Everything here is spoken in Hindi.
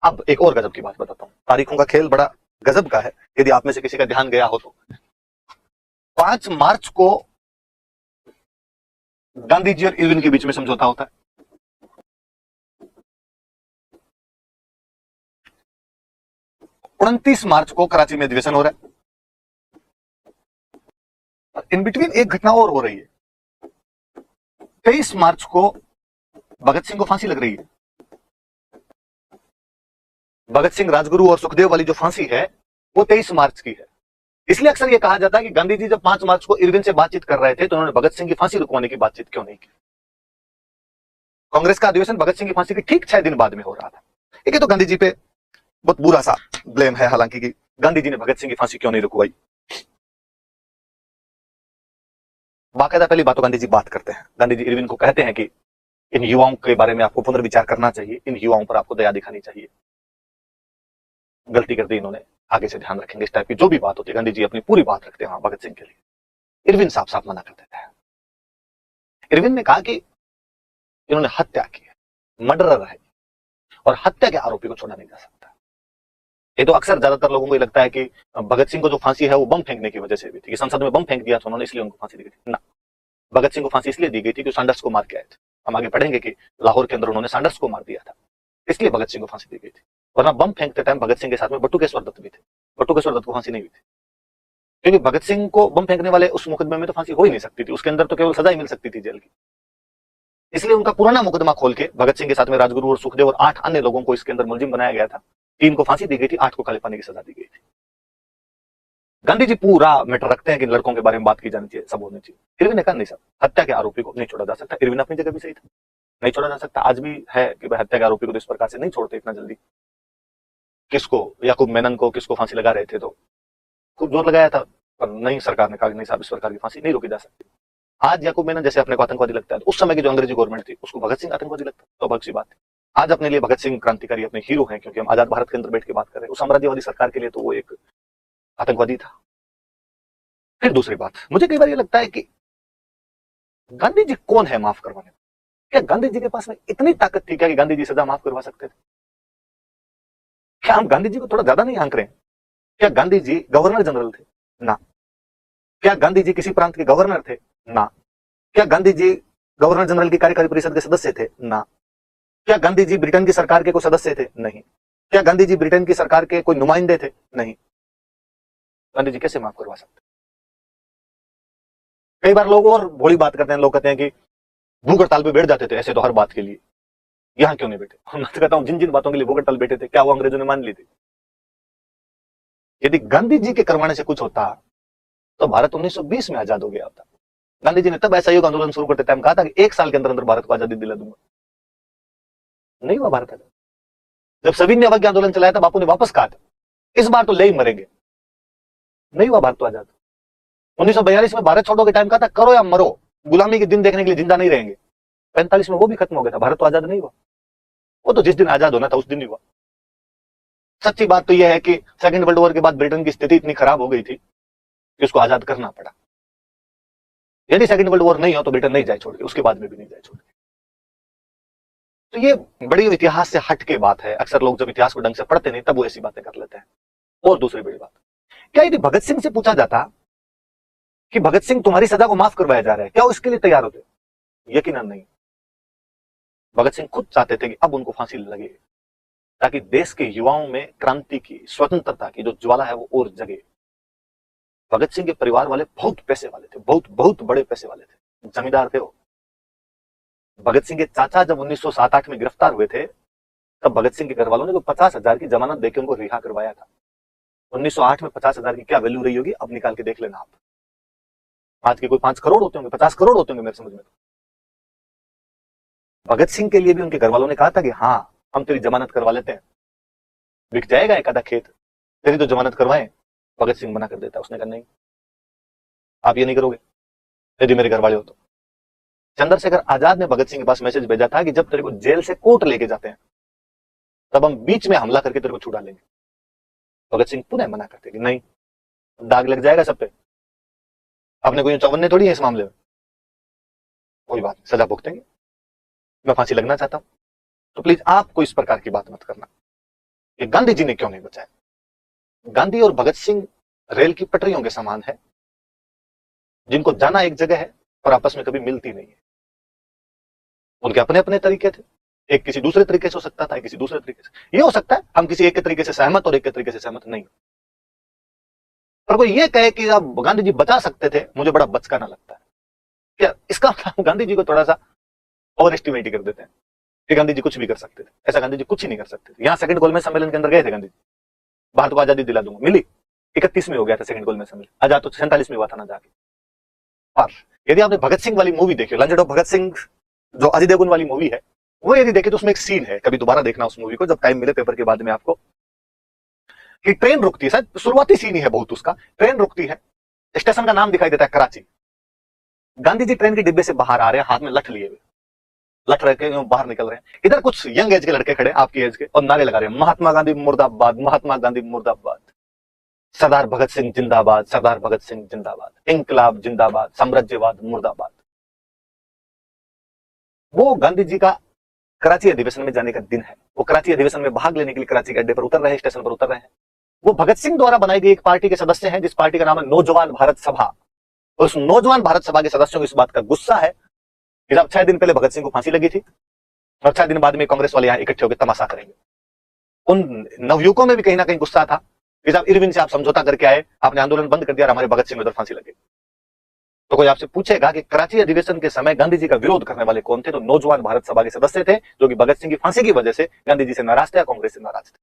अब एक और गजब की बात बताता हूं, तारीखों का खेल बड़ा गजब का है, यदि आप में से किसी का ध्यान गया हो तो। 5 मार्च को गांधी जी और इरविन के बीच में समझौता होता है। 29 मार्च को कराची में अधिवेशन हो रहा है। इन बिटवीन एक घटना और हो रही है। 23 मार्च को भगत सिंह को फांसी लग रही है। भगत सिंह, राजगुरु और सुखदेव वाली जो फांसी है वो 23 मार्च की है। इसलिए अक्सर यह कहा जाता है कि गांधी जी जब 5 मार्च को इरविन से बातचीत कर रहे थे तो उन्होंने भगत सिंह की फांसी रुकवाने की बातचीत क्यों नहीं की। कांग्रेस का अधिवेशन भगत सिंह की फांसी के ठीक 6 दिन बाद में हो रहा था। एक तो गांधी जी पे बहुत बुरा सा ब्लेम है हालांकि कि गांधी जी ने भगत सिंह की फांसी क्यों नहीं रुकवाई। बाकायदा पहली बात तो गांधी जी बात करते हैं। गांधी जी इरविन को कहते हैं कि इन युवाओं के बारे में आपको पुनर्विचार करना चाहिए, इन युवाओं पर आपको दया दिखानी चाहिए। गलती कर दी इन्होंने, आगे से ध्यान रखेंगे। इस टाइप की जो भी बात होती है गांधी जी अपनी पूरी बात रखते हैं भगत सिंह के लिए। इरविन साफ साफ मना कर देते हैं। इरविन ने कहा कि इन्होंने हत्या की है, मर्डरर है, और हत्या के आरोपी को छोड़ा नहीं जा सकता। ये तो अक्सर ज्यादातर लोगों को ये लगता है कि भगत सिंह को जो फांसी है वो बम फेंकने की वजह से हुई थी, कि संसद में बम फेंक दिया था उन्होंने इसलिए उनको फांसी दी गई थी। ना, भगत सिंह को फांसी इसलिए दी गई थी कि सैंडर्स को मार के आए थे। हम आगे पढ़ेंगे कि लाहौर के अंदर उन्होंने सैंडर्स को मार दिया था, इसलिए भगत सिंह को फांसी दी गई थी। वरना बम फेंकते टाइम भगत सिंह के साथ में बटुकेश्वर दत्त भी थे। बटुकेश्वर दत्त को फांसी नहीं हुई थी, क्योंकि भगत सिंह को बम फेंकने वाले उस मुकदमे में तो फांसी हो ही नहीं सकती थी। उसके अंदर तो केवल सजा ही मिल सकती थी जेल की। इसलिए उनका पुराना मुकदमा खोल के भगत सिंह के साथ में राजगुरु और सुखदेव और 8 अन्य लोगों को इसके अंदर मुलजिम बनाया गया था। 3 को फांसी दी गई थी, 8 को काले पानी की सजा दी गई थी। गांधी जी पूरा मैटर रखते हैं कि लड़कों के बारे में बात की जानी चाहिए, सब होनी चाहिए। इरविन ने कहा नहीं साहब, हत्या के आरोपी को नहीं छोड़ा जा सकता। इरविन अपनी जगह भी सही था, नहीं छोड़ा जा सकता। आज भी है कि भाई हत्या के आरोपी को तो इस प्रकार से नहीं छोड़ते इतना जल्दी। किसको, याकूब मेनन को किसको फांसी लगा रहे थे तो खूब जोर लगाया था, पर नहीं, सरकार ने कहा नहीं साहब इस प्रकार की फांसी नहीं रोकी जा सकती। आज याकूब मेनन जैसे अपने को आतंकवादी लगता है, तो उस समय की जो अंग्रेजी गवर्नमेंट थी उसको भगत सिंह आतंकवादी लगता है, तो बहुत सी बात है। आज अपने लिए भगत सिंह क्रांतिकारी अपने हीरो हैं, क्योंकि हम आजाद भारत के अंदर बैठ के बात कर रहे हैं। उस साम्राज्यवादी सरकार के लिए तो वो एक आतंकवादी था। फिर दूसरी बात, मुझे कई बार ये लगता है कि गांधी जी कौन है माफ करवाने? क्या गांधी जी के पास में इतनी ताकत थी क्या कि गांधी जी सजा माफ करवा सकते थे? क्या हम गांधी जी को थोड़ा ज्यादा नहीं आंक रहे हैं? क्या गांधी जी गवर्नर जनरल थे? ना। क्या गांधी जी किसी प्रांत के गवर्नर थे? ना। क्या गांधी जी गवर्नर जनरल की कार्यकारी परिषद के सदस्य थे? ना। क्या गांधी जी ब्रिटेन की सरकार के कोई सदस्य थे? नहीं। क्या गांधी जी ब्रिटेन की सरकार के कोई नुमाइंदे थे? नहीं। गांधी जी कैसे माफ करवा सकते? कई बार लोग और भोली बात करते हैं, लोग कहते हैं कि भूख हड़ताल पे बैठ जाते थे ऐसे तो हर बात के लिए, यहां क्यों नहीं बैठे? मैं तो कहता हूं जिन जिन बातों के लिए भूख हड़ताल बैठे थे क्या वो अंग्रेजों ने मान ली थी? यदि गांधी जी के करवाने से कुछ होता तो भारत 1920 में आजाद हो गया होता। गांधी जी ने तब असहयोग आंदोलन शुरू करते टाइम कहा था कि 1 साल के अंदर अंदर भारत को आजादी दिला दूंगा। नहीं हुआ भारत आजाद। जब सभी ने अवज्ञा आंदोलन चलाया था, बापू ने वापस कहा था इस बार तो ले ही मरेंगे। नहीं हुआ भारत तो आजाद। 1942 में भारत छोड़ो के टाइम कहा था करो या मरो, गुलामी के दिन देखने के लिए जिंदा नहीं रहेंगे। 45 में वो भी खत्म हो गया था, भारत तो आजाद नहीं हुआ। वो तो जिस दिन आजाद होना था उस दिन ही हुआ। सच्ची बात तो यह है कि सेकंड वर्ल्ड वॉर के बाद ब्रिटेन की स्थिति इतनी खराब हो गई थी कि उसको आजाद करना पड़ा। यदि सेकंड वर्ल्ड वॉर नहीं हो तो ब्रिटेन नहीं जाए छोड़ के, उसके बाद में भी नहीं जाए छोड़ के। तो ये बड़ी इतिहास से हट के बात है। अक्सर लोग जब इतिहास को ढंग से पढ़ते नहीं तब वो ऐसी बातें कर लेते हैं। और दूसरी बड़ी बात, क्या यदि भगत सिंह से पूछा जाता कि भगत सिंह तुम्हारी सजा को माफ करवाया जा रहा है, क्या वो इसके लिए तैयार होते? यकीनन नहीं। भगत सिंह खुद चाहते थे कि अब उनको फांसी लगे, ताकि देश के युवाओं में क्रांति की, स्वतंत्रता की जो ज्वाला है वो और जगे। भगत सिंह के परिवार वाले बहुत पैसे वाले थे, बहुत बहुत बड़े पैसे वाले थे, जमींदार थे वो। भगत सिंह के चाचा जब 1907-8 में गिरफ्तार हुए थे तब भगत सिंह के घर वालों ने को 50,000 की जमानत देकर उनको रिहा करवाया था। 1908 में 50,000 की क्या वैल्यू रही होगी अब निकाल के देख लेना आप। आज के कोई 5 करोड़ होते होंगे, 50 करोड़ होते होंगे मेरे समझ में। भगत सिंह के लिए भी उनके घर वालों ने कहा था कि हाँ हम तेरी जमानत करवा लेते हैं, बिक जाएगा एक आधा खेत, तेरी तो जमानत करवाएं। भगत सिंह मना कर देता, उसने कहा नहीं आप ये नहीं करोगे यदि मेरे घर वाले हो तो। चंद्रशेखर आजाद ने भगत सिंह के पास मैसेज भेजा था कि जब तेरे को जेल से कोर्ट लेके जाते हैं तब हम बीच में हमला करके तेरे को छुड़ा लेंगे। भगत सिंह पुनः मना करते कि नहीं, दाग लग जाएगा सब पे, आपने कोई चौवन्ने थोड़ी है इस मामले में, कोई बात नहीं, सजा भुगतेंगे, मैं फांसी लगना चाहता हूं, तो प्लीज आप कोई इस प्रकार की बात मत करना। कि गांधी जी ने क्यों नहीं बचाया। गांधी और भगत सिंह रेल की पटरियों के समान है, जिनको जाना एक जगह है और आपस में कभी मिलती नहीं है। उनके अपने अपने तरीके थे, एक किसी दूसरे तरीके से हो सकता था, किसी दूसरे तरीके से। ये हो सकता है हम किसी एक के तरीके से सहमत और एक के तरीके से सहमत नहीं, पर कोई ये कहे कि आप गांधी जी बचा सकते थे, मुझे बड़ा बचकाना लगता है। क्या इसका मतलब गांधी जी को थोड़ा सा ओवर एस्टिमेट कर देते हैं कि गांधी जी कुछ भी कर सकते थे। ऐसा गांधी जी कुछ ही नहीं कर सकते थे। यहाँ सेकंड गोलमेज सम्मेलन के अंदर गए थे गांधी जी, भारत को आजादी दिला दूंगा, मिली। 31 में हो गया था सेकंड गोलमेज सम्मेलन, आजाद तो 47 में हुआ था ना जाके। और यदि आपने भगत सिंह वाली मूवी देखी, लंजट ऑफ भगत सिंह, जो अजय देवगन वाली मूवी है, वो यदि देखे तो उसमें एक सीन है, कभी दोबारा देखना उस मूवी को जब टाइम मिले पेपर के बाद में आपको, कि ट्रेन रुकती है, शायद शुरुआती सीन ही है बहुत उसका। ट्रेन रुकती है, स्टेशन का नाम दिखाई देता है कराची। गांधी जी ट्रेन के डिब्बे से बाहर आ रहे हैं, हाथ में लठ लिए हुए, लठ रख के बाहर निकल रहे हैं। इधर कुछ यंग एज के लड़के खड़े, आपकी एज के, और नारे लगा रहे हैं, महात्मा गांधी मुर्दाबाद, महात्मा गांधी मुर्दाबाद, सरदार भगत सिंह जिंदाबाद, सरदार भगत सिंह जिंदाबाद, इंकलाब जिंदाबाद, साम्राज्यवाद मुर्दाबाद। वो गांधी जी का कराची अधिवेशन में जाने का दिन है। वो कराची अधिवेशन में भाग लेने के लिए कराची के अड्डे पर उतर रहे हैं, स्टेशन पर उतर रहे हैं। वो भगत सिंह द्वारा बनाई गई एक पार्टी के सदस्य हैं, जिस पार्टी का नाम है नौजवान भारत सभा। और उस नौजवान भारत सभा के सदस्यों को इस बात का गुस्सा है कि जब 6 दिन पहले भगत सिंह को फांसी लगी थी और 6 दिन बाद में कांग्रेस वाले यहाँ इकट्ठे होकर तमाशा करेंगे। उन नवयुवकों में भी कहीं ना कहीं गुस्सा था कि जब इरविन से आप समझौता करके आए, आपने आंदोलन बंद कर दिया और हमारे भगत सिंह उधर फांसी लगी। तो कोई आपसे पूछेगा कि कराची अधिवेशन के समय गांधी जी का विरोध करने वाले कौन थे, तो नौजवान भारत सभा के सदस्य थे, जो कि भगत सिंह की फांसी की वजह से गांधी जी से नाराज थे या कांग्रेस से नाराज थे।